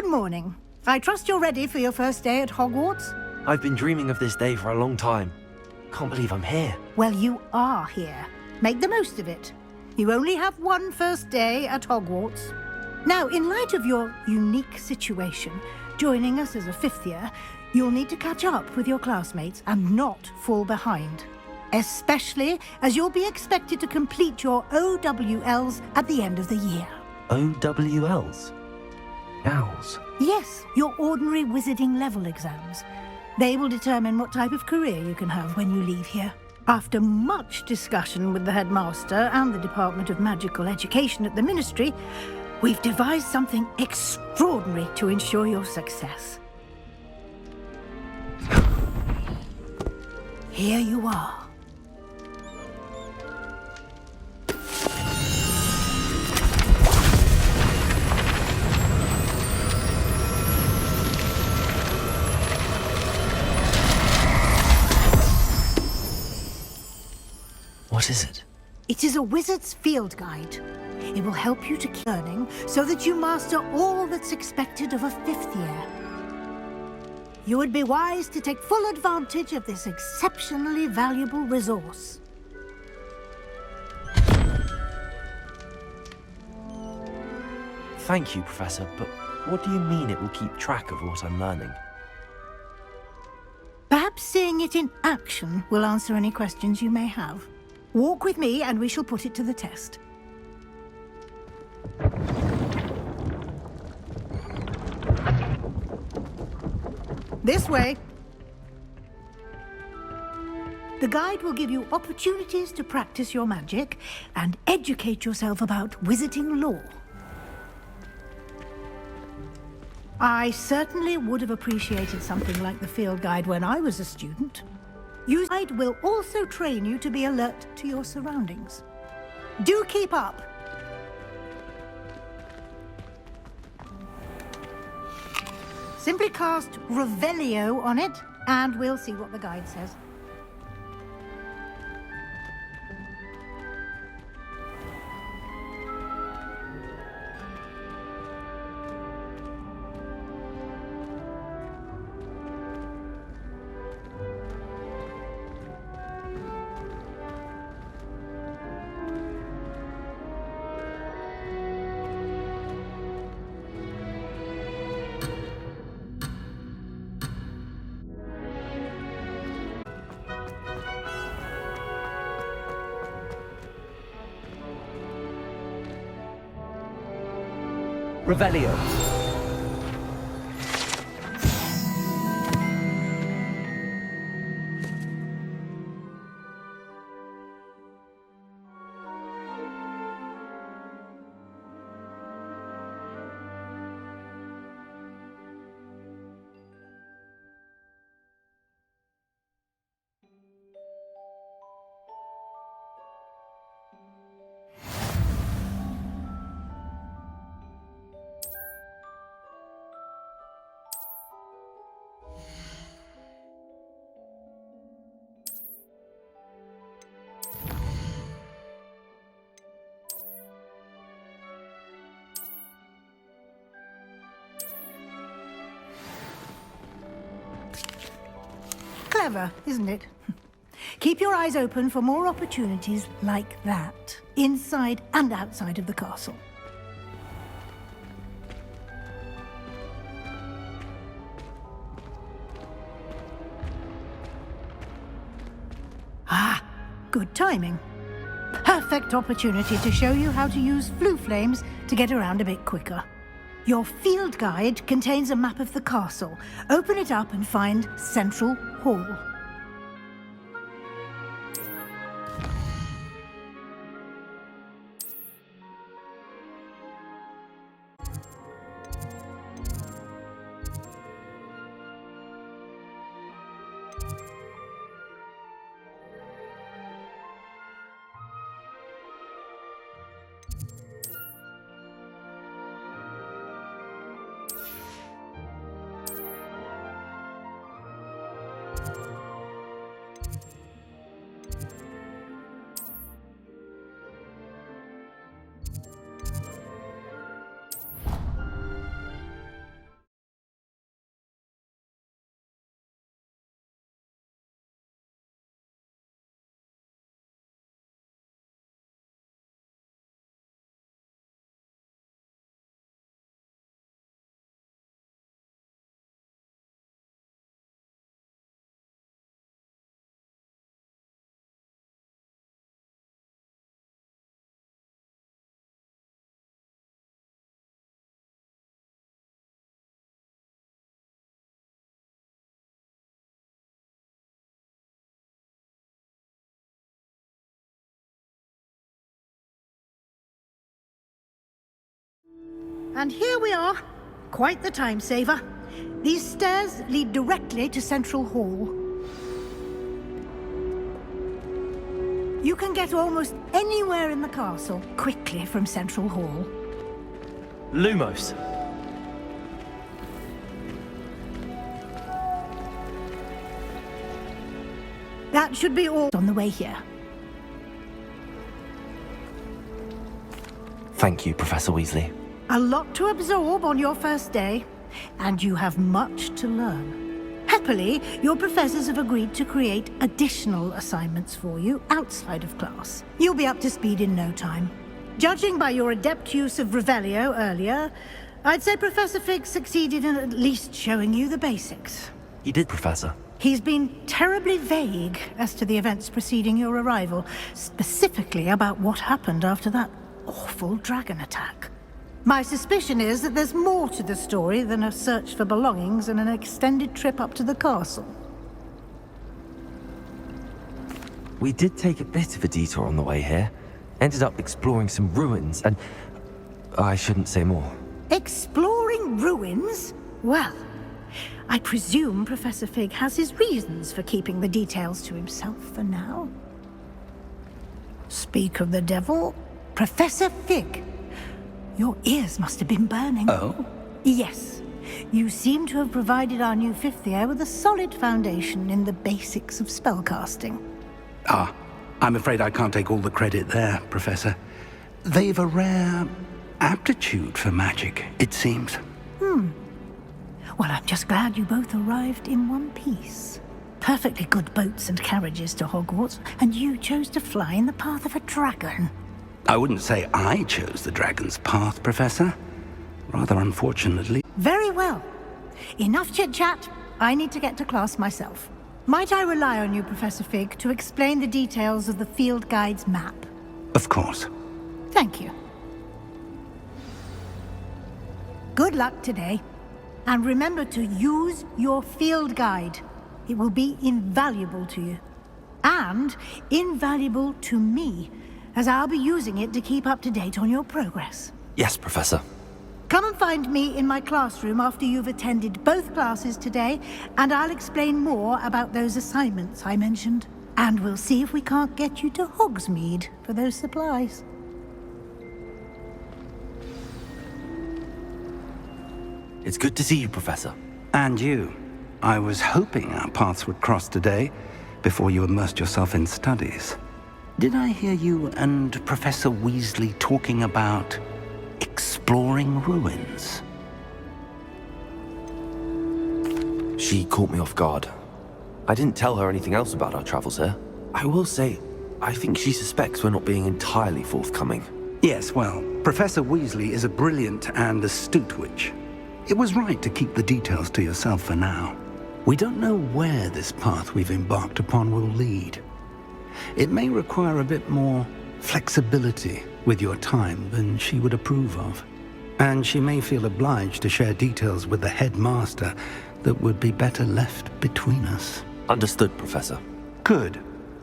Good morning. I trust you're ready for your first day at Hogwarts? I've been dreaming of this day for a long time. Can't believe I'm here. Well, you are here. Make the most of it. You only have one first day at Hogwarts. Now, in light of your unique situation, joining us as a fifth year, you'll need to catch up with your classmates and not fall behind. Especially as you'll be expected to complete your OWLs at the end of the year. OWLs? Owls? Yes, your ordinary wizarding level exams. They will determine what type of career you can have when you leave here. After much discussion with the headmaster and the Department of Magical Education at the Ministry, we've devised something extraordinary to ensure your success. Here you are. What is it? It is a wizard's field guide. It will help you to keep learning so that you master all that's expected of a fifth year. You would be wise to take full advantage of this exceptionally valuable resource. Thank you, Professor, but what do you mean it will keep track of what I'm learning? Perhaps seeing it in action will answer any questions you may have. Walk with me and we shall put it to the test. This way. The guide will give you opportunities to practice your magic and educate yourself about wizarding lore. I certainly would have appreciated something like the field guide when I was a student. Your guide will also train you to be alert to your surroundings. Do keep up! Simply cast Revelio on it, and we'll see what the guide says. Revelio. Clever, isn't it? Keep your eyes open for more opportunities like that, inside and outside of the castle. Ah, good timing. Perfect opportunity to show you how to use flue flames to get around a bit quicker. Your field guide contains a map of the castle. Open it up and find Central Hall. And here we are. Quite the time saver. These stairs lead directly to Central Hall. You can get almost anywhere in the castle quickly from Central Hall. Lumos. That should be all on the way here. Thank you, Professor Weasley. A lot to absorb on your first day, and you have much to learn. Happily, your professors have agreed to create additional assignments for you outside of class. You'll be up to speed in no time. Judging by your adept use of Revelio earlier, I'd say Professor Fig succeeded in at least showing you the basics. He did, Professor. He's been terribly vague as to the events preceding your arrival, specifically about what happened after that awful dragon attack. My suspicion is that there's more to the story than a search for belongings and an extended trip up to the castle. We did take a bit of a detour on the way here. Ended up exploring some ruins and... I shouldn't say more. Exploring ruins? Well, I presume Professor Fig has his reasons for keeping the details to himself for now. Speak of the devil, Professor Fig. Your ears must have been burning. Oh? Yes. You seem to have provided our new fifth year with a solid foundation in the basics of spellcasting. Ah, I'm afraid I can't take all the credit there, Professor. They've a rare aptitude for magic, it seems. Well, I'm just glad you both arrived in one piece. Perfectly good boats and carriages to Hogwarts, and you chose to fly in the path of a dragon. I wouldn't say I chose the dragon's path, Professor. Rather unfortunately. Very well. Enough chit-chat. I need to get to class myself. Might I rely on you, Professor Fig, to explain the details of the field guide's map? Of course. Thank you. Good luck today. And remember to use your field guide. It will be invaluable to you. And invaluable to me, as I'll be using it to keep up to date on your progress. Yes, Professor. Come and find me in my classroom after you've attended both classes today, and I'll explain more about those assignments I mentioned. And we'll see if we can't get you to Hogsmeade for those supplies. It's good to see you, Professor. And you. I was hoping our paths would cross today, before you immersed yourself in studies. Did I hear you and Professor Weasley talking about exploring ruins? She caught me off guard. I didn't tell her anything else about our travels here. I will say, I think she suspects we're not being entirely forthcoming. Yes, well, Professor Weasley is a brilliant and astute witch. It was right to keep the details to yourself for now. We don't know where this path we've embarked upon will lead. It may require a bit more flexibility with your time than she would approve of. And she may feel obliged to share details with the headmaster that would be better left between us. Understood, Professor. Good.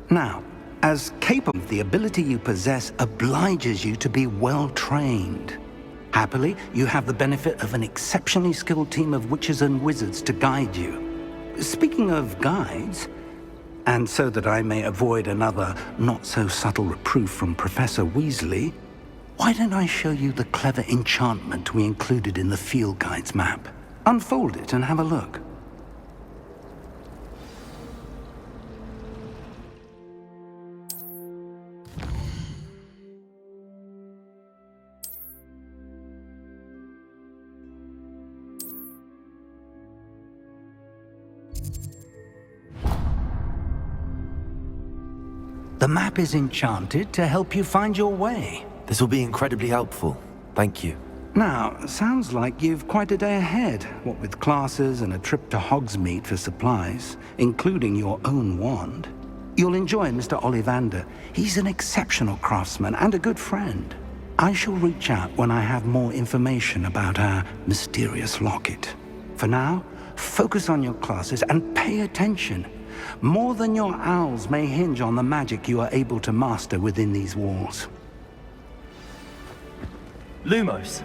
Now, as capable, the ability you possess obliges you to be well trained. Happily, you have the benefit of an exceptionally skilled team of witches and wizards to guide you. Speaking of guides, and so that I may avoid another not-so-subtle reproof from Professor Weasley, why don't I show you the clever enchantment we included in the field guide's map? Unfold it and have a look. The map is enchanted to help you find your way. This will be incredibly helpful. Thank you. Now, sounds like you've quite a day ahead, what with classes and a trip to Hogsmeade for supplies, including your own wand. You'll enjoy Mr. Ollivander. He's an exceptional craftsman and a good friend. I shall reach out when I have more information about our mysterious locket. For now, focus on your classes and pay attention. More than your owls may hinge on the magic you are able to master within these walls. Lumos.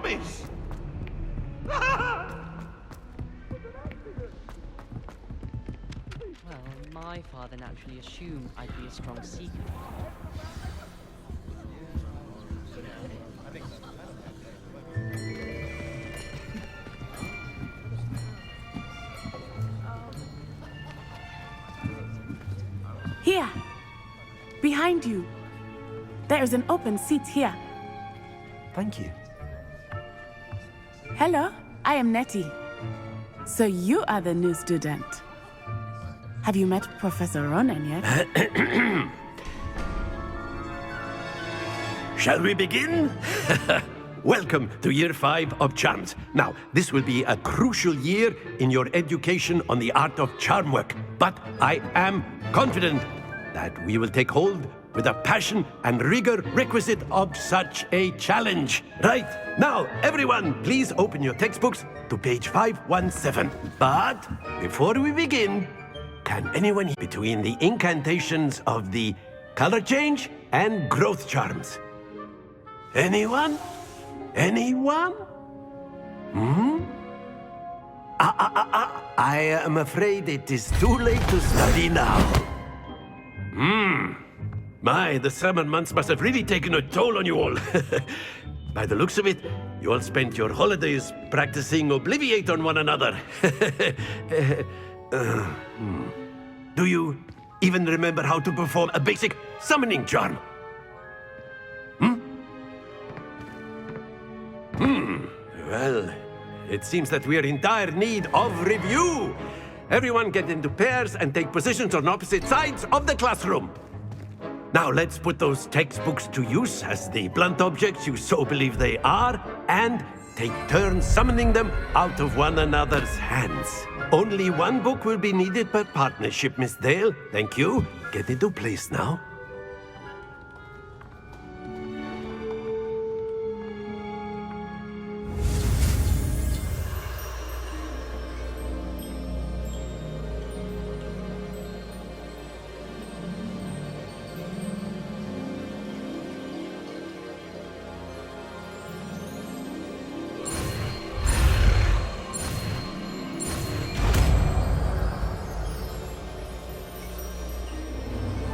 promise! Well, my father naturally assumed I'd be a strong seeker. Here! Behind you! There is an open seat here. Thank you. Hello, I am Nettie. So you are the new student. Have you met Professor Ronan yet? Shall we begin? Welcome to Year 5 of Charms. Now, this will be a crucial year in your education on the art of charm work. But I am confident that we will take hold with the passion and rigor requisite of such a challenge. Right, now, everyone, please open your textbooks to page 517. But before we begin, can anyone hear between the incantations of the color change and growth charms? Anyone? Anyone? I am afraid it is too late to study now. My, the summer months must have really taken a toll on you all. By the looks of it, you all spent your holidays practicing Obliviate on one another. Do you even remember how to perform a basic summoning charm? Well, it seems that we are in dire need of review. Everyone get into pairs and take positions on opposite sides of the classroom. Now let's put those textbooks to use as the blunt objects you so believe they are, and take turns summoning them out of one another's hands. Only one book will be needed per partnership, Miss Dale. Thank you. Get into place now.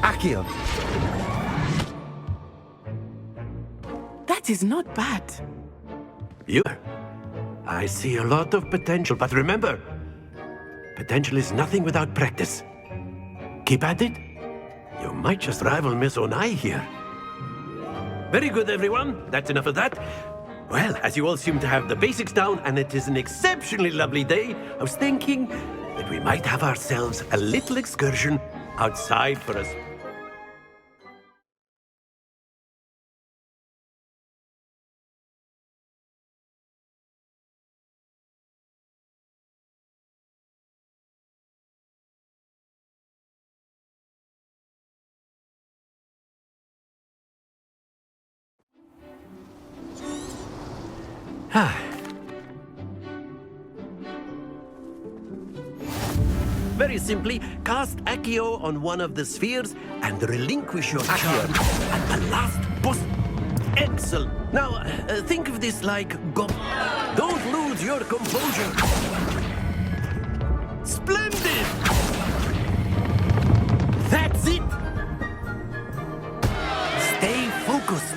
Accio. That is not bad. I see a lot of potential, but remember, potential is nothing without practice. Keep at it. You might just rival Miss Onai here. Very good, everyone. That's enough of that. Well, as you all seem to have the basics down, and it is an exceptionally lovely day, I was thinking that we might have ourselves a little excursion outside for us. Very simply, cast Accio on one of the spheres and relinquish your charm at the last boss. Excellent. Now, think of this like Don't lose your composure. Splendid! That's it! Stay focused.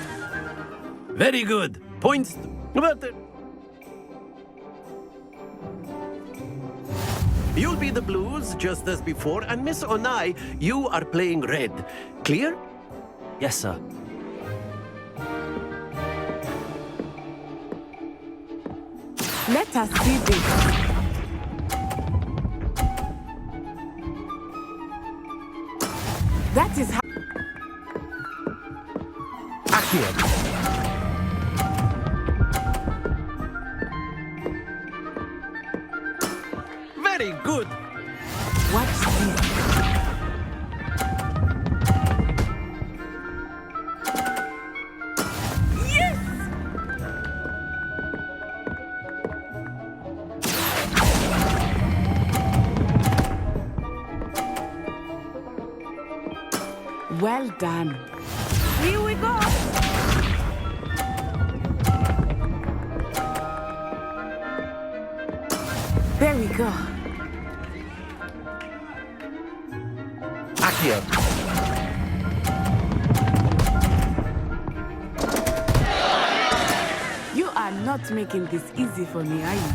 Very good. Points. You'll be the blues, just as before, and Miss Onai, you are playing red. Clear? Yes, sir. Let us see this. That is how... Accio. Very good. Watch this. Yes! Well done. Here we go. There we go. Accio! You are not making this easy for me, are you?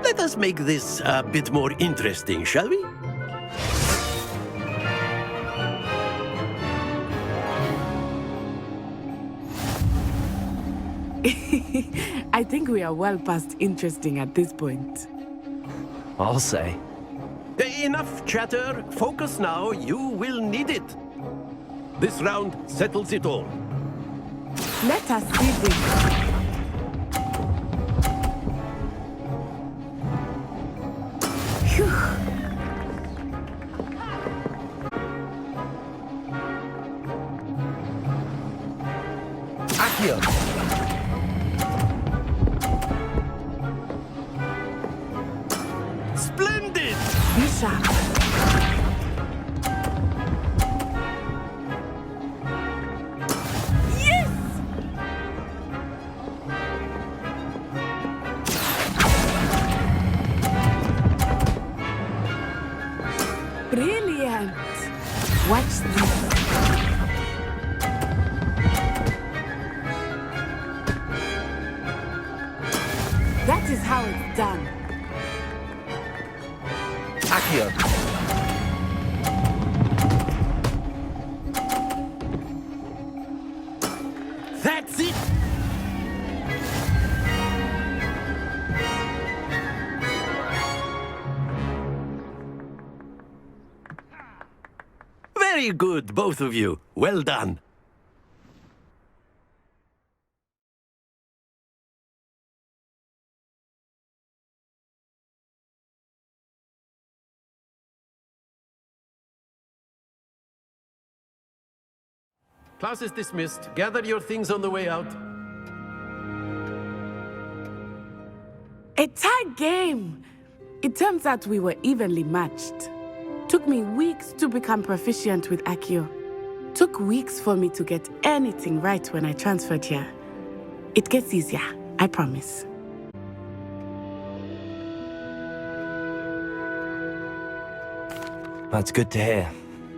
Let us make this a bit more interesting, shall we? I think we are well past interesting at this point. I'll say. Enough chatter. Focus now. You will need it. This round settles it all. Let us see this. Phew. Accio! Splendid! Be sharp. Yes! Brilliant! Watch this. That is how it's done. Accio! That's it! Very good, both of you. Well done. Class is dismissed. Gather your things on the way out. A tie game! It turns out we were evenly matched. Took me weeks to become proficient with Accio. Took weeks for me to get anything right when I transferred here. It gets easier, I promise. That's good to hear.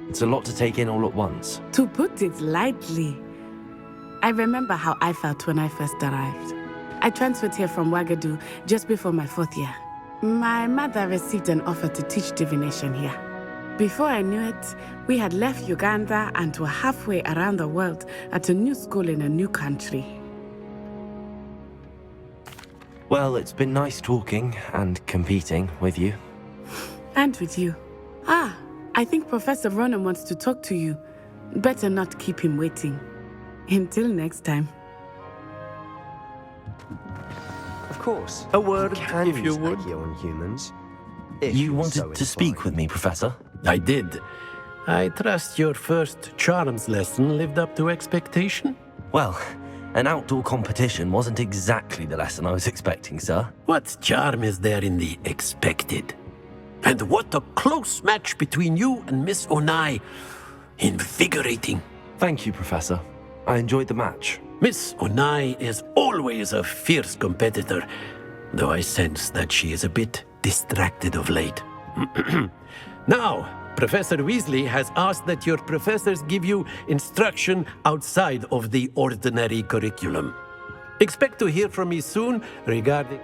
It's a lot to take in all at once. To put it lightly, I remember how I felt when I first arrived. I transferred here from Ouagadougou just before my 4th year. My mother received an offer to teach divination here. Before I knew it, we had left Uganda and were halfway around the world at a new school in a new country. Well, it's been nice talking and competing with you. And with you. Ah, I think Professor Ronan wants to talk to you. Better not keep him waiting. Until next time. Of course. A word, Can if you use would. Accio on humans. if You you're wanted so to speak inclined. with me, Professor? I did. I trust your first charms lesson lived up to expectation? Well, an outdoor competition wasn't exactly the lesson I was expecting, sir. What charm is there in the expected? And what a close match between you and Miss Onai. Invigorating. Thank you, Professor. I enjoyed the match. Miss Onai is always a fierce competitor, though I sense that she is a bit distracted of late. Now, Professor Weasley has asked that your professors give you instruction outside of the ordinary curriculum. Expect to hear from me soon regarding...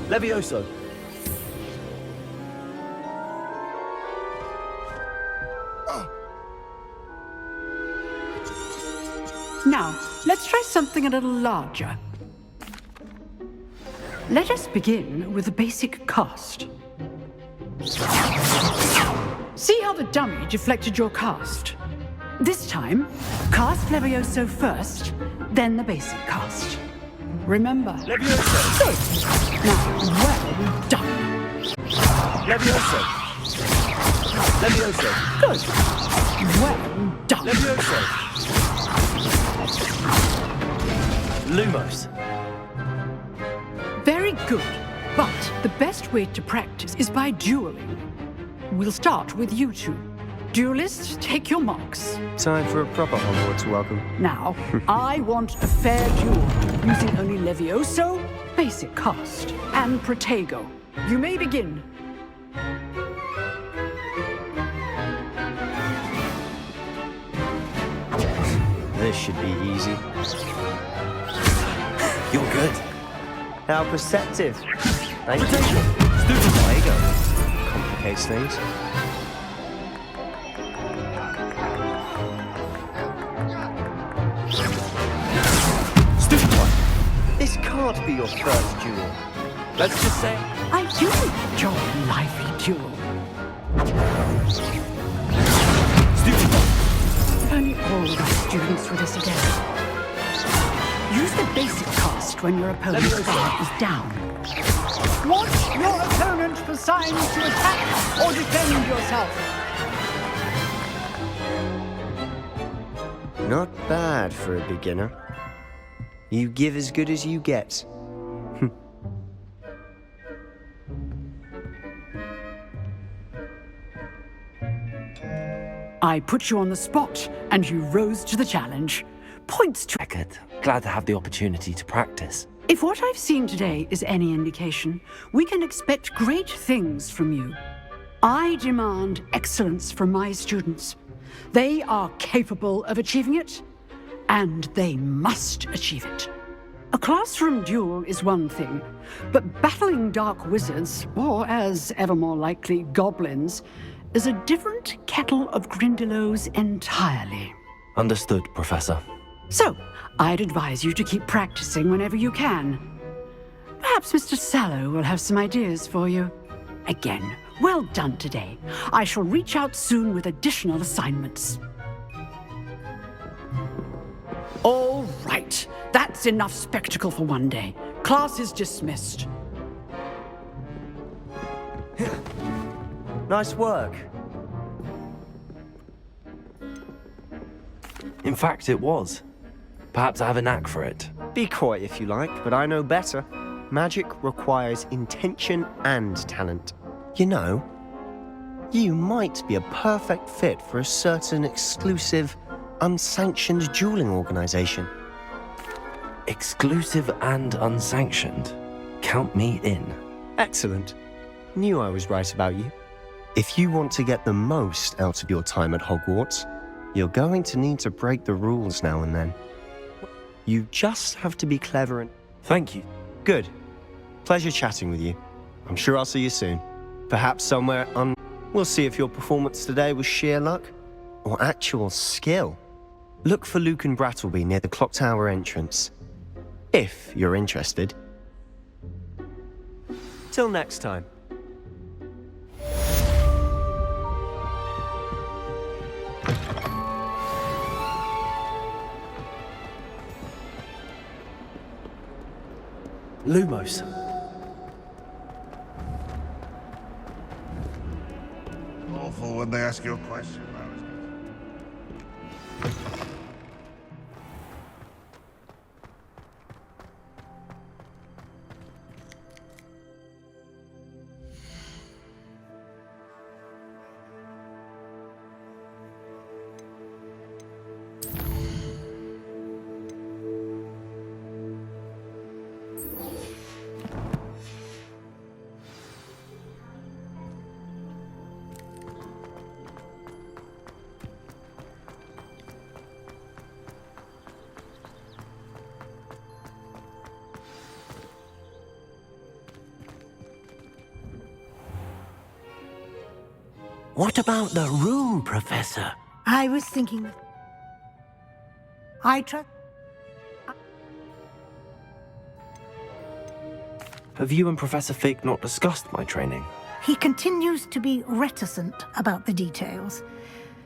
Levioso! Now, let's try something a little larger. Let us begin with the basic cast. See how the dummy deflected your cast? This time, cast Levioso first, then the basic cast. Remember. Levioso! Good. Now, well done. Levioso! Levioso! Good. Well done. Levioso! Lumos! Very good. But the best way to practice is by dueling. We'll start with you two. Duelists, take your marks. Time for a proper Hogwarts welcome. Now, I want a fair duel, using only Levioso, basic cast, and Protego. You may begin. This should be easy. You're good. How perceptive. Thank you. There you go. Complicates things. Stupid one! This can't be your first duel. Let's just say... I do enjoy a lively duel. Stupid one! If only all of our students were this adept. Use the basic cast when your opponent's guard is down. Watch your opponent for signs to attack or defend yourself. Not bad for a beginner. You give as good as you get. I put you on the spot, and you rose to the challenge. Points to... Eckert, glad to have the opportunity to practice. If what I've seen today is any indication, we can expect great things from you. I demand excellence from my students. They are capable of achieving it, and they must achieve it. A classroom duel is one thing, but battling dark wizards, or as ever more likely, goblins, is a different kettle of Grindylows entirely. Understood, Professor. So, I'd advise you to keep practicing whenever you can. Perhaps Mr. Sallow will have some ideas for you. Again, well done today. I shall reach out soon with additional assignments. All right, that's enough spectacle for one day. Class is dismissed. Nice work. In fact, it was. Perhaps I have a knack for it. Be quiet if you like, but I know better. Magic requires intention and talent. You know, you might be a perfect fit for a certain exclusive, unsanctioned dueling organization. Exclusive and unsanctioned. Count me in. Excellent. Knew I was right about you. If you want to get the most out of your time at Hogwarts, you're going to need to break the rules now and then. You just have to be clever and... Thank you. Good. Pleasure chatting with you. I'm sure I'll see you soon. Perhaps somewhere on... We'll see if your performance today was sheer luck or actual skill. Look for Luke and Brattleby near the clock tower entrance. If you're interested. Till next time. Lumos. Awful when they ask you a question. What about the room, Professor? I was thinking... I try... Have you and Professor Fig not discussed my training? He continues to be reticent about the details,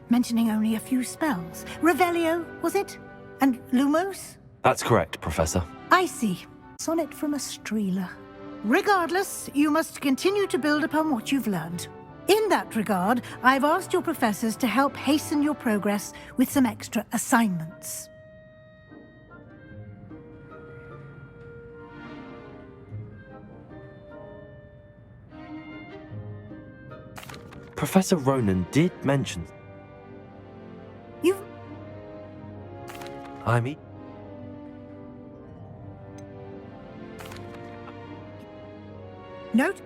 mentioning only a few spells. Revelio, was it? And Lumos? That's correct, Professor. I see. Sonnet from a Streeler. Regardless, you must continue to build upon what you've learned. In that regard, I've asked your professors to help hasten your progress with some extra assignments. Professor Ronan did mention... You've... I mean... Note?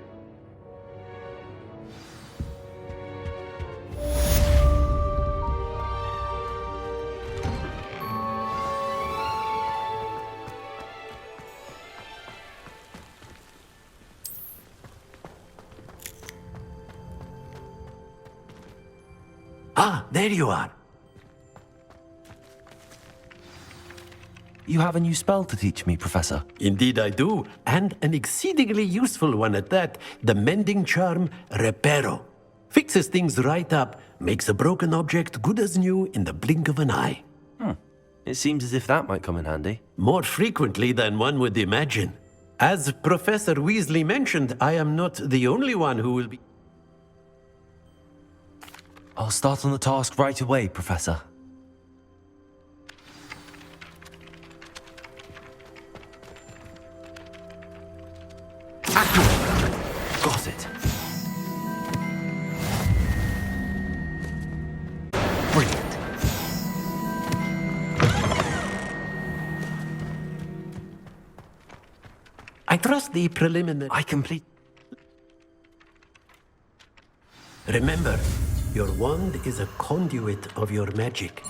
Ah, there you are. You have a new spell to teach me, Professor. Indeed I do, and an exceedingly useful one at that. The mending charm, Reparo. Fixes things right up, makes a broken object good as new in the blink of an eye. It seems as if that might come in handy. More frequently than one would imagine. As Professor Weasley mentioned, I am not the only one who will be... I'll start on the task right away, Professor. Got it. Brilliant. I trust the preliminary... I complete... Remember, your wand is a conduit of your magic.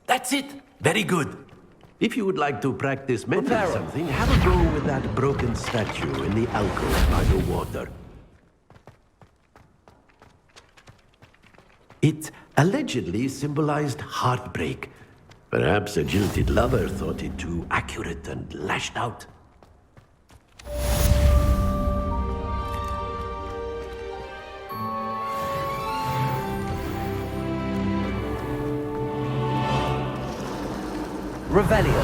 That's it! Very good. If you would like to practice mending something, have a go with that broken statue in the alcove by the water. It allegedly symbolized heartbreak. Perhaps a jilted lover thought it too accurate and lashed out. Revelio.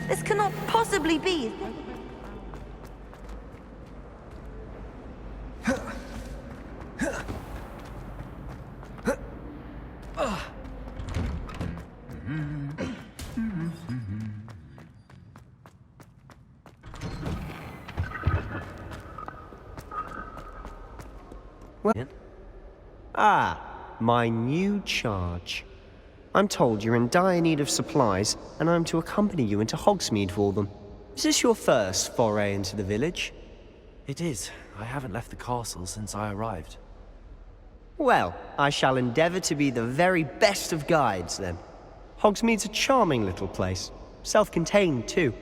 This cannot possibly be. Ah, my new charge. I'm told you're in dire need of supplies, and I'm to accompany you into Hogsmeade for them. Is this your first foray into the village? It is. I haven't left the castle since I arrived. Well, I shall endeavour to be the very best of guides, then. Hogsmeade's a charming little place. Self-contained, too.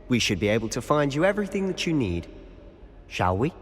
We should be able to find you everything that you need. Shall we?